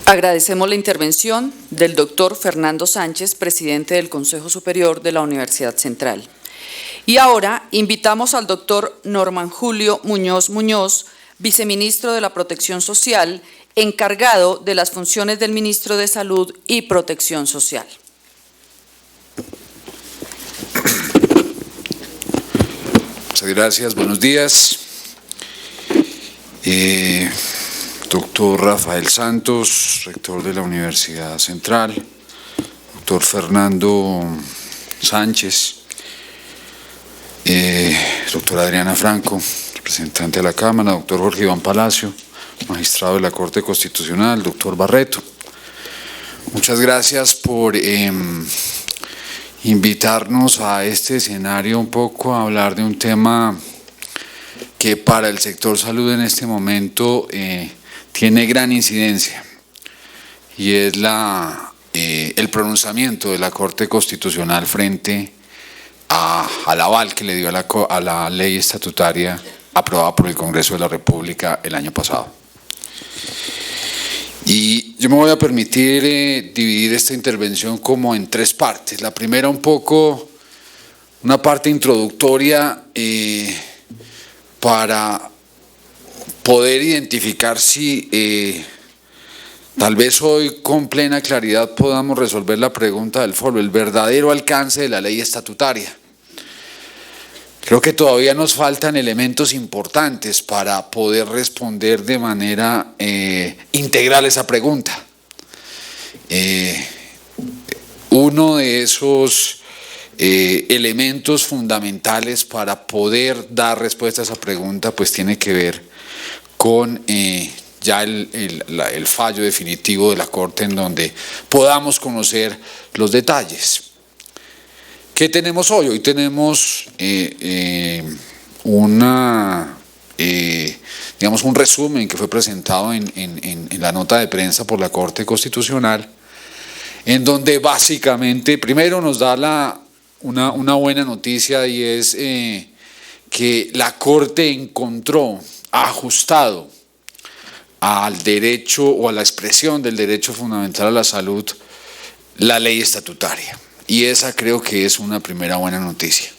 Agradecemos la intervención del doctor Fernando Sánchez, presidente del Consejo Superior de la Universidad Central. Y ahora invitamos al doctor Norman Julio Muñoz Muñoz, viceministro de la Protección Social, encargado de las funciones del ministro de Salud y Protección Social. Muchas gracias, buenos días. Doctor Rafael Santos, rector de la Universidad Central, doctor Fernando Sánchez, doctora Adriana Franco, representante de la Cámara, doctor Jorge Iván Palacio, magistrado de la Corte Constitucional, doctor Barreto. Muchas gracias por invitarnos a este escenario un poco a hablar de un tema que para el sector salud en este momento tiene gran incidencia, y es el pronunciamiento de la Corte Constitucional frente al aval que le dio a la ley estatutaria aprobada por el Congreso de la República el año pasado. Y yo me voy a permitir dividir esta intervención como en tres partes. La primera, un poco una parte introductoria para poder identificar si tal vez hoy con plena claridad podamos resolver la pregunta del foro, el verdadero alcance de la ley estatutaria. Creo que todavía nos faltan elementos importantes para poder responder de manera integral esa pregunta. Uno de esos elementos fundamentales para poder dar respuesta a esa pregunta pues tiene que ver con ya el fallo definitivo de la Corte, en donde podamos conocer los detalles. ¿Qué tenemos hoy? Hoy tenemos digamos un resumen que fue presentado en la nota de prensa por la Corte Constitucional, en donde básicamente primero nos da una buena noticia, y es que la Corte encontró ajustado al derecho o a la expresión del derecho fundamental a la salud la ley estatutaria. Y esa creo que es una primera buena noticia.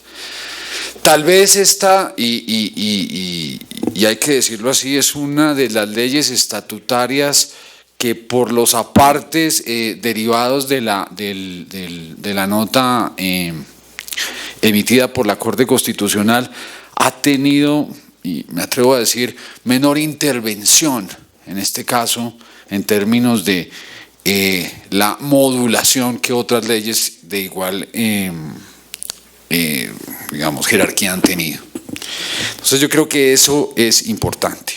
Tal vez esta, y hay que decirlo así, es una de las leyes estatutarias que por los apartes derivados de la nota emitida por la Corte Constitucional ha tenido, y me atrevo a decir, menor intervención, en este caso, en términos de la modulación que otras leyes de igual digamos, jerarquía han tenido. Entonces yo creo que eso es importante.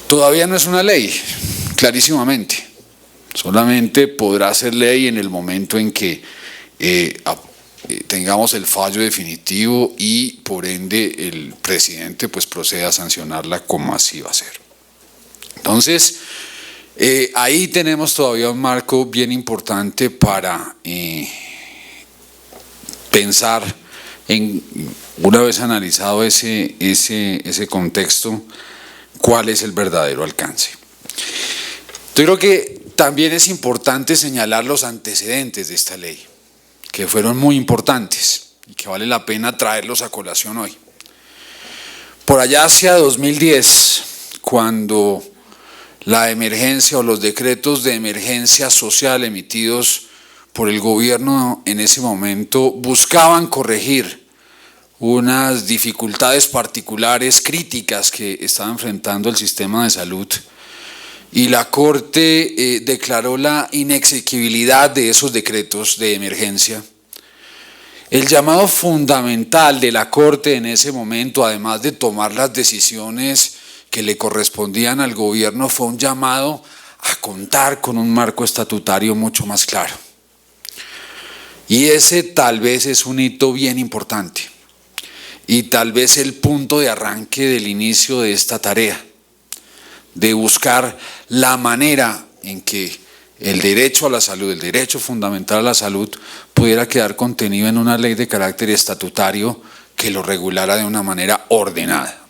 Todavía no es una ley, clarísimamente. Solamente podrá ser ley en el momento en que tengamos el fallo definitivo y por ende el presidente pues proceda a sancionarla, como así va a ser. Entonces, ahí tenemos todavía un marco bien importante para pensar en, una vez analizado ese contexto, cuál es el verdadero alcance. Yo creo que también es importante señalar los antecedentes de esta ley, que fueron muy importantes y que vale la pena traerlos a colación hoy. Por allá hacia 2010, cuando la emergencia o los decretos de emergencia social emitidos por el gobierno en ese momento buscaban corregir unas dificultades particulares críticas que estaba enfrentando el sistema de salud, y la Corte declaró la inexequibilidad de esos decretos de emergencia. El llamado fundamental de la Corte en ese momento, además de tomar las decisiones que le correspondían al gobierno, fue un llamado a contar con un marco estatutario mucho más claro. Y ese tal vez es un hito bien importante, y tal vez el punto de arranque del inicio de esta tarea, de buscar la manera en que el derecho a la salud, el derecho fundamental a la salud, pudiera quedar contenido en una ley de carácter estatutario que lo regulara de una manera ordenada.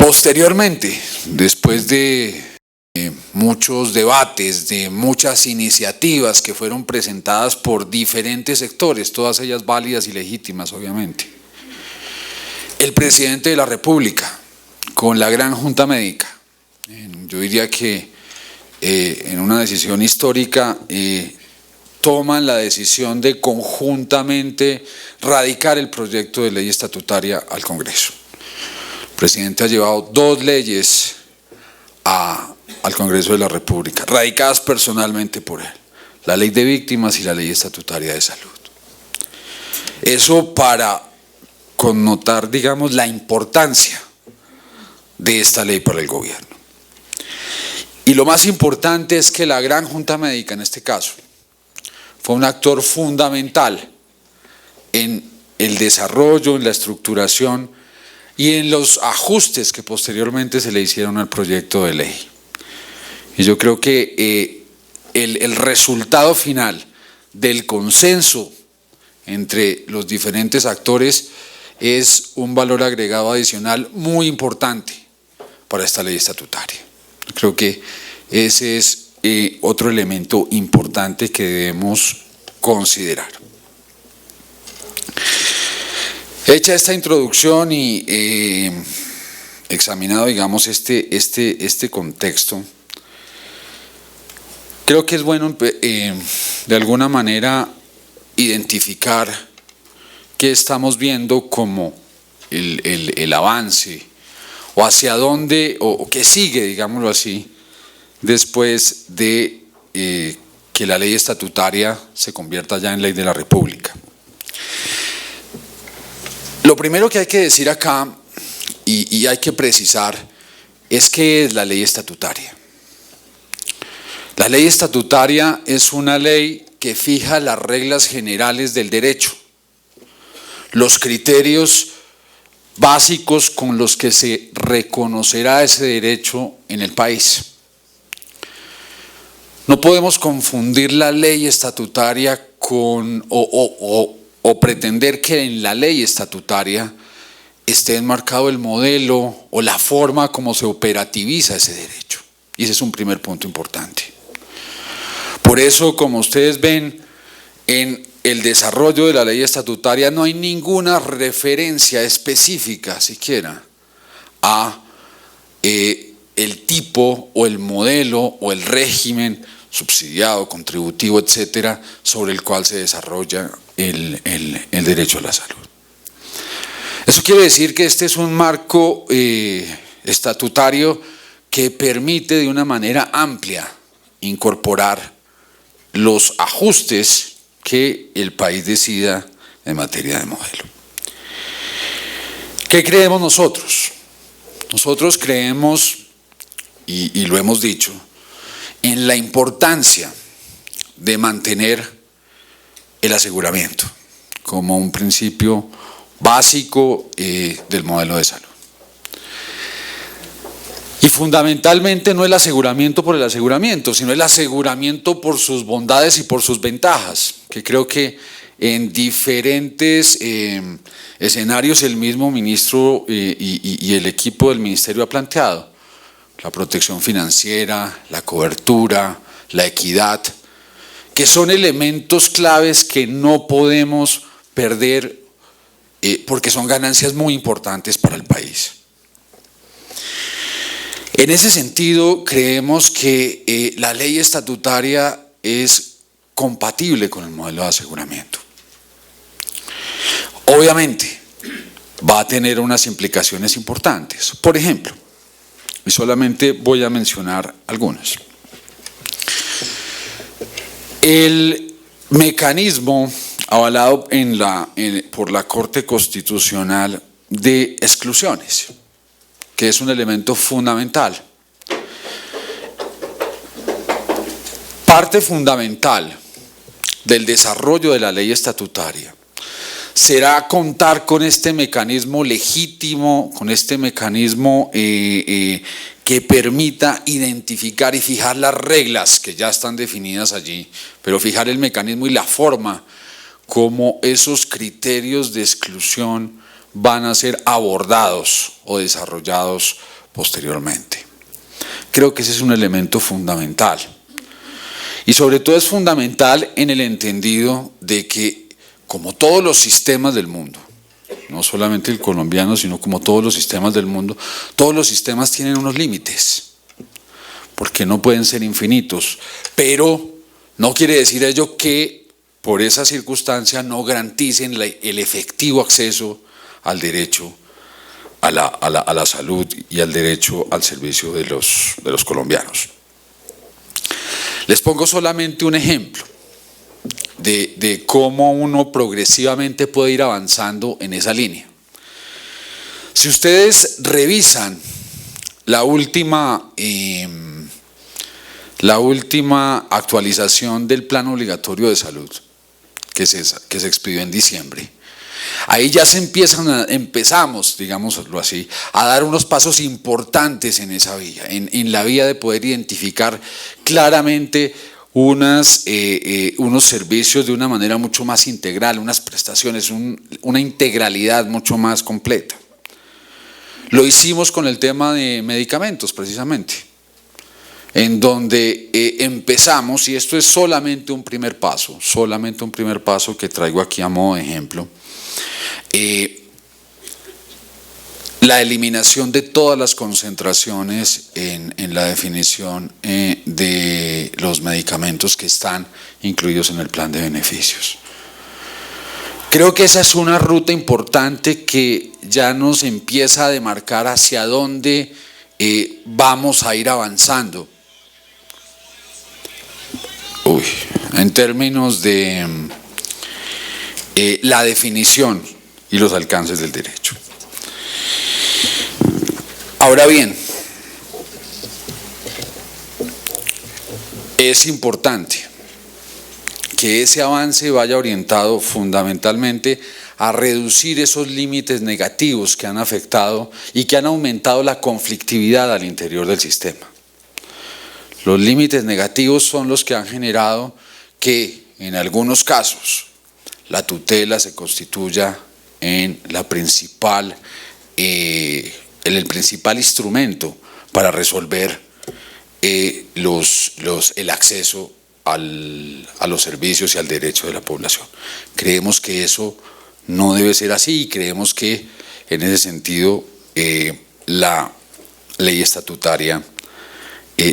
Posteriormente, después de muchos debates, de muchas iniciativas que fueron presentadas por diferentes sectores, todas ellas válidas y legítimas, obviamente, el presidente de la República, con la Gran Junta Médica, yo diría que en una decisión histórica, toman la decisión de conjuntamente radicar el proyecto de ley estatutaria al Congreso. El presidente ha llevado 2 leyes al Congreso de la República, radicadas personalmente por él: la ley de víctimas y la ley estatutaria de salud. Eso para connotar, digamos, la importancia de esta ley para el gobierno. Y lo más importante es que la Gran Junta Médica, en este caso, fue un actor fundamental en el desarrollo, en la estructuración y en los ajustes que posteriormente se le hicieron al proyecto de ley. Y yo creo que el resultado final del consenso entre los diferentes actores es un valor agregado adicional muy importante para esta ley estatutaria. Yo creo que ese es otro elemento importante que debemos considerar. Hecha esta introducción y examinado, digamos, este contexto, creo que es bueno de alguna manera identificar qué estamos viendo como el avance o hacia dónde, o qué sigue, digámoslo así, después de que la ley estatutaria se convierta ya en ley de la República. Lo primero que hay que decir acá, y hay que precisar, es qué es la ley estatutaria. La ley estatutaria es una ley que fija las reglas generales del derecho, los criterios básicos con los que se reconocerá ese derecho en el país. No podemos confundir la ley estatutaria con o pretender que en la ley estatutaria esté enmarcado el modelo o la forma como se operativiza ese derecho. Y ese es un primer punto importante. Por eso, como ustedes ven, en el desarrollo de la ley estatutaria no hay ninguna referencia específica siquiera a el tipo o el modelo o el régimen subsidiado, contributivo, etcétera, sobre el cual se desarrolla el derecho a la salud. Eso quiere decir que este es un marco estatutario que permite de una manera amplia incorporar los ajustes que el país decida en materia de modelo. ¿Qué creemos nosotros? Nosotros creemos, y lo hemos dicho, en la importancia de mantener el aseguramiento como un principio básico del modelo de salud. Y fundamentalmente no el aseguramiento por el aseguramiento, sino el aseguramiento por sus bondades y por sus ventajas, que creo que en diferentes escenarios el mismo ministro y el equipo del ministerio ha planteado: la protección financiera, la cobertura, la equidad, que son elementos claves que no podemos perder porque son ganancias muy importantes para el país. En ese sentido, creemos que la ley estatutaria es compatible con el modelo de aseguramiento. Obviamente, va a tener unas implicaciones importantes. Por ejemplo, y solamente voy a mencionar algunas. El mecanismo avalado por la Corte Constitucional de exclusiones, que es un elemento fundamental. Parte fundamental del desarrollo de la ley estatutaria será contar con este mecanismo legítimo, con este mecanismo que permita identificar y fijar las reglas que ya están definidas allí, pero fijar el mecanismo y la forma como esos criterios de exclusión van a ser abordados o desarrollados posteriormente. Creo que ese es un elemento fundamental. Y sobre todo es fundamental en el entendido de que, como todos los sistemas del mundo, no solamente el colombiano, sino como todos los sistemas del mundo, todos los sistemas tienen unos límites, porque no pueden ser infinitos, pero no quiere decir ello que por esa circunstancia no garanticen el efectivo acceso al derecho a la salud y al derecho al servicio de los colombianos. Les pongo solamente un ejemplo de cómo uno progresivamente puede ir avanzando en esa línea. Si ustedes revisan la última actualización del Plan Obligatorio de Salud que se expidió en diciembre, ahí ya empezamos, digámoslo así, a dar unos pasos importantes en esa vía, en la vía de poder identificar claramente unos servicios de una manera mucho más integral, unas prestaciones, una integralidad mucho más completa. Lo hicimos con el tema de medicamentos, precisamente, en donde empezamos, y esto es solamente un primer paso que traigo aquí a modo de ejemplo, la eliminación de todas las concentraciones en la definición de los medicamentos que están incluidos en el plan de beneficios. Creo que esa es una ruta importante que ya nos empieza a demarcar hacia dónde vamos a ir avanzando. En términos de la definición y los alcances del derecho. Ahora bien, es importante que ese avance vaya orientado fundamentalmente a reducir esos límites negativos que han afectado y que han aumentado la conflictividad al interior del sistema. Los límites negativos son los que han generado que, en algunos casos, la tutela se constituya en el principal instrumento para resolver el acceso a los servicios y al derecho de la población. Creemos que eso no debe ser así y creemos que en ese sentido la ley estatutaria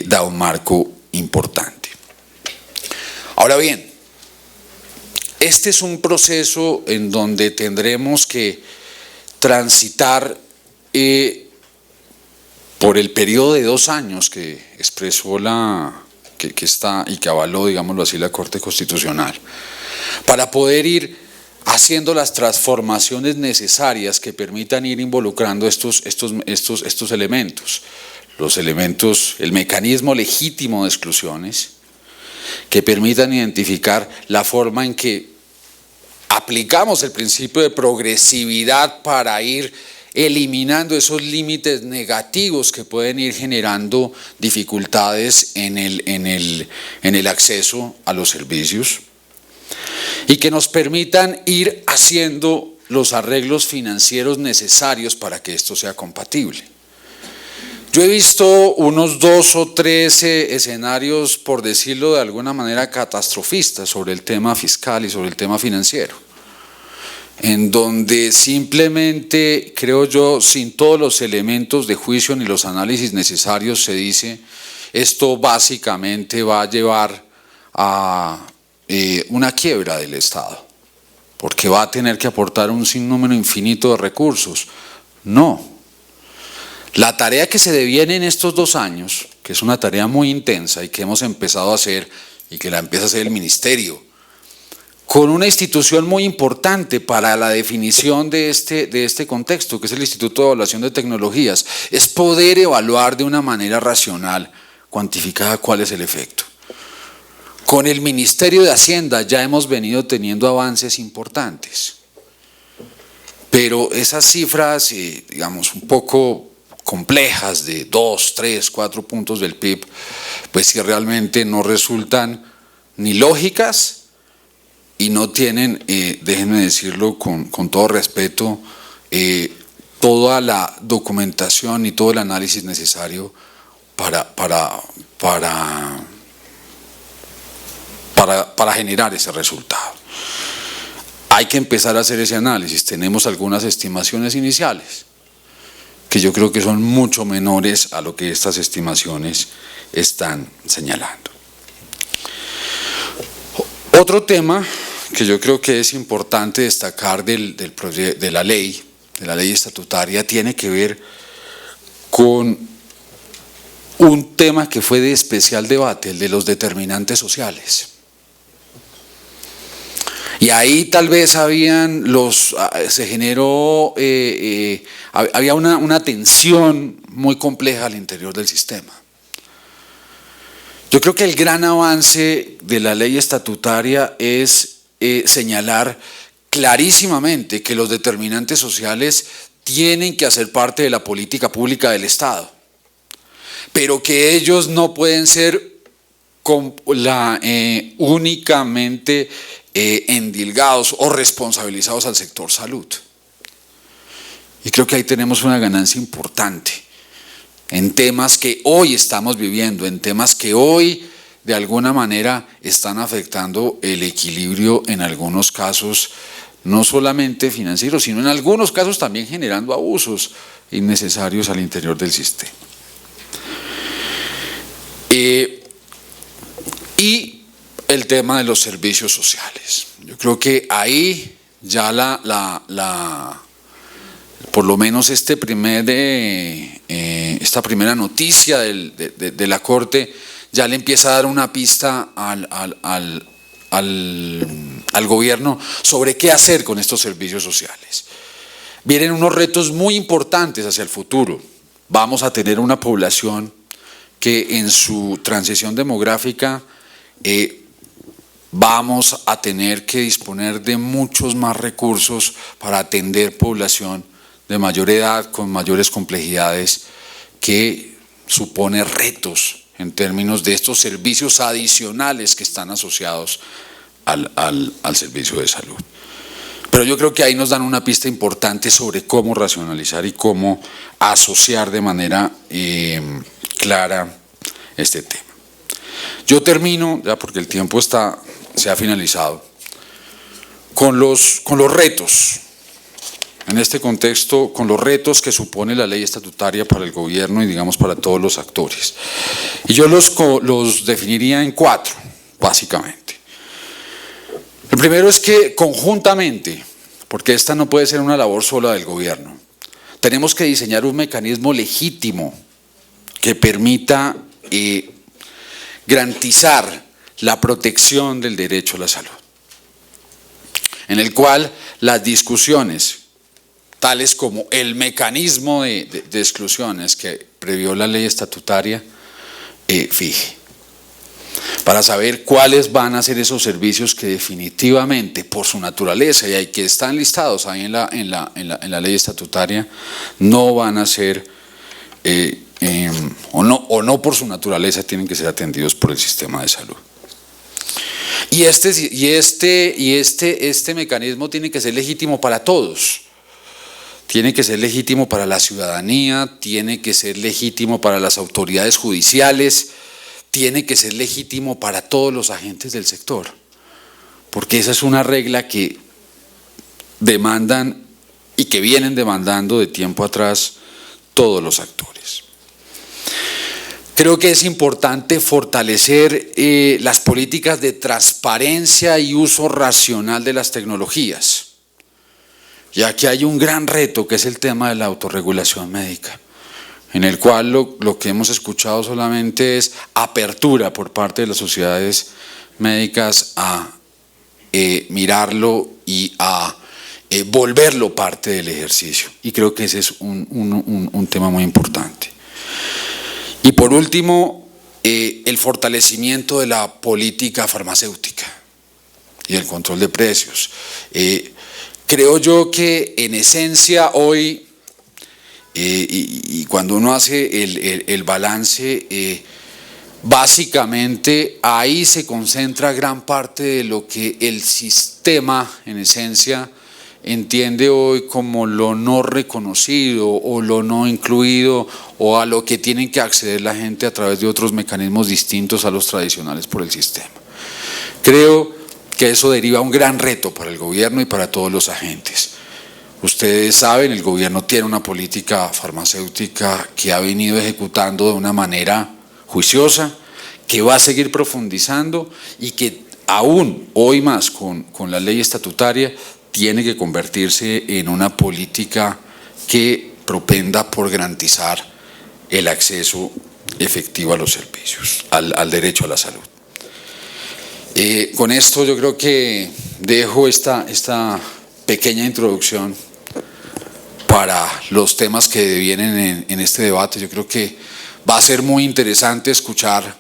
da un marco importante. Ahora bien, este es un proceso en donde tendremos que transitar por el periodo de 2 años que expresó que está y que avaló, digámoslo así, la Corte Constitucional, para poder ir haciendo las transformaciones necesarias que permitan ir involucrando estos elementos, el mecanismo legítimo de exclusiones, que permitan identificar la forma en que aplicamos el principio de progresividad para ir eliminando esos límites negativos que pueden ir generando dificultades en el acceso a los servicios y que nos permitan ir haciendo los arreglos financieros necesarios para que esto sea compatible. Yo he visto unos 2 o 3 escenarios, por decirlo de alguna manera, catastrofistas sobre el tema fiscal y sobre el tema financiero, en donde simplemente, creo yo, sin todos los elementos de juicio ni los análisis necesarios, se dice esto básicamente va a llevar a una quiebra del Estado, porque va a tener que aportar un sinnúmero infinito de recursos. No. La tarea que se deviene en estos 2 años, que es una tarea muy intensa y que hemos empezado a hacer y que la empieza a hacer el Ministerio, con una institución muy importante para la definición de este contexto, que es el Instituto de Evaluación de Tecnologías, es poder evaluar de una manera racional, cuantificada, cuál es el efecto. Con el Ministerio de Hacienda ya hemos venido teniendo avances importantes, pero esas cifras, digamos, un poco complejas de 2, 3, 4 puntos del PIB, pues sí realmente no resultan ni lógicas y no tienen, déjenme decirlo con todo respeto, toda la documentación y todo el análisis necesario para generar ese resultado. Hay que empezar a hacer ese análisis. Tenemos algunas estimaciones iniciales que yo creo que son mucho menores a lo que estas estimaciones están señalando. Otro tema que yo creo que es importante destacar de la ley estatutaria tiene que ver con un tema que fue de especial debate, el de los determinantes sociales. Y ahí tal vez había una tensión muy compleja al interior del sistema. Yo creo que el gran avance de la ley estatutaria es señalar clarísimamente que los determinantes sociales tienen que hacer parte de la política pública del Estado, pero que ellos no pueden ser únicamente endilgados o responsabilizados al sector salud. Y creo que ahí tenemos una ganancia importante en temas que hoy estamos viviendo, en temas que hoy de alguna manera están afectando el equilibrio en algunos casos, no solamente financieros, sino en algunos casos también generando abusos innecesarios al interior del sistema. Y el tema de los servicios sociales. Yo creo que ahí ya por lo menos esta primera noticia de la Corte ya le empieza a dar una pista al gobierno sobre qué hacer con estos servicios sociales. Vienen unos retos muy importantes hacia el futuro. Vamos a tener una población que en su transición demográfica vamos a tener que disponer de muchos más recursos para atender población de mayor edad, con mayores complejidades, que supone retos en términos de estos servicios adicionales que están asociados al servicio de salud. Pero yo creo que ahí nos dan una pista importante sobre cómo racionalizar y cómo asociar de manera clara este tema. Yo termino, ya porque el tiempo se ha finalizado, con los retos. En este contexto, con los retos que supone la ley estatutaria para el gobierno y digamos para todos los actores. Y yo los definiría en 4, básicamente. El primero es que conjuntamente, porque esta no puede ser una labor sola del gobierno, tenemos que diseñar un mecanismo legítimo que permita garantizar la protección del derecho a la salud, en el cual las discusiones tales como el mecanismo de exclusiones que previó la ley estatutaria, fije, para saber cuáles van a ser esos servicios que definitivamente por su naturaleza y que están listados ahí en la ley estatutaria no van a ser o no por su naturaleza tienen que ser atendidos por el sistema de salud. Y este mecanismo tiene que ser legítimo para todos. Tiene que ser legítimo para la ciudadanía, tiene que ser legítimo para las autoridades judiciales, tiene que ser legítimo para todos los agentes del sector, porque esa es una regla que demandan y que vienen demandando de tiempo atrás todos los actores. Creo que es importante fortalecer las políticas de transparencia y uso racional de las tecnologías. Y aquí hay un gran reto que es el tema de la autorregulación médica, en el cual lo que hemos escuchado solamente es apertura por parte de las sociedades médicas a mirarlo y a volverlo parte del ejercicio. Y creo que ese es un tema muy importante. Y por último, el fortalecimiento de la política farmacéutica y el control de precios. Creo yo que en esencia hoy, y cuando uno hace el balance, básicamente ahí se concentra gran parte de lo que el sistema en esencia entiende hoy como lo no reconocido o lo no incluido o a lo que tienen que acceder la gente a través de otros mecanismos distintos a los tradicionales por el sistema. Creo que eso deriva un gran reto para el gobierno y para todos los agentes. Ustedes saben, el gobierno tiene una política farmacéutica que ha venido ejecutando de una manera juiciosa, que va a seguir profundizando y que aún hoy más con la ley estatutaria tiene que convertirse en una política que propenda por garantizar el acceso efectivo a los servicios, al derecho a la salud. Con esto yo creo que dejo esta pequeña introducción para los temas que vienen en este debate. Yo creo que va a ser muy interesante escuchar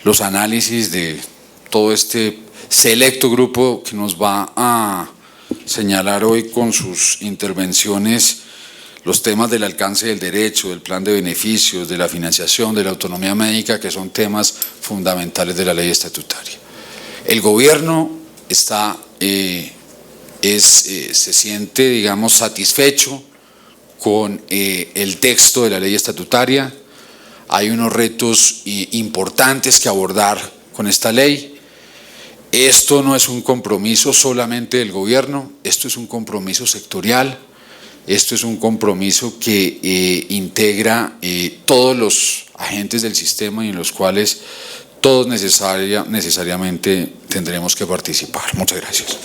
los análisis de todo este selecto grupo que nos va a señalar hoy con sus intervenciones los temas del alcance del derecho, del plan de beneficios, de la financiación, de la autonomía médica, que son temas fundamentales de la ley estatutaria. El gobierno se siente, digamos, satisfecho con el texto de la ley estatutaria. Hay unos retos importantes que abordar con esta ley. Esto no es un compromiso solamente del gobierno, esto es un compromiso sectorial, esto es un compromiso que integra todos los agentes del sistema y en los cuales todos necesariamente tendremos que participar. Muchas gracias.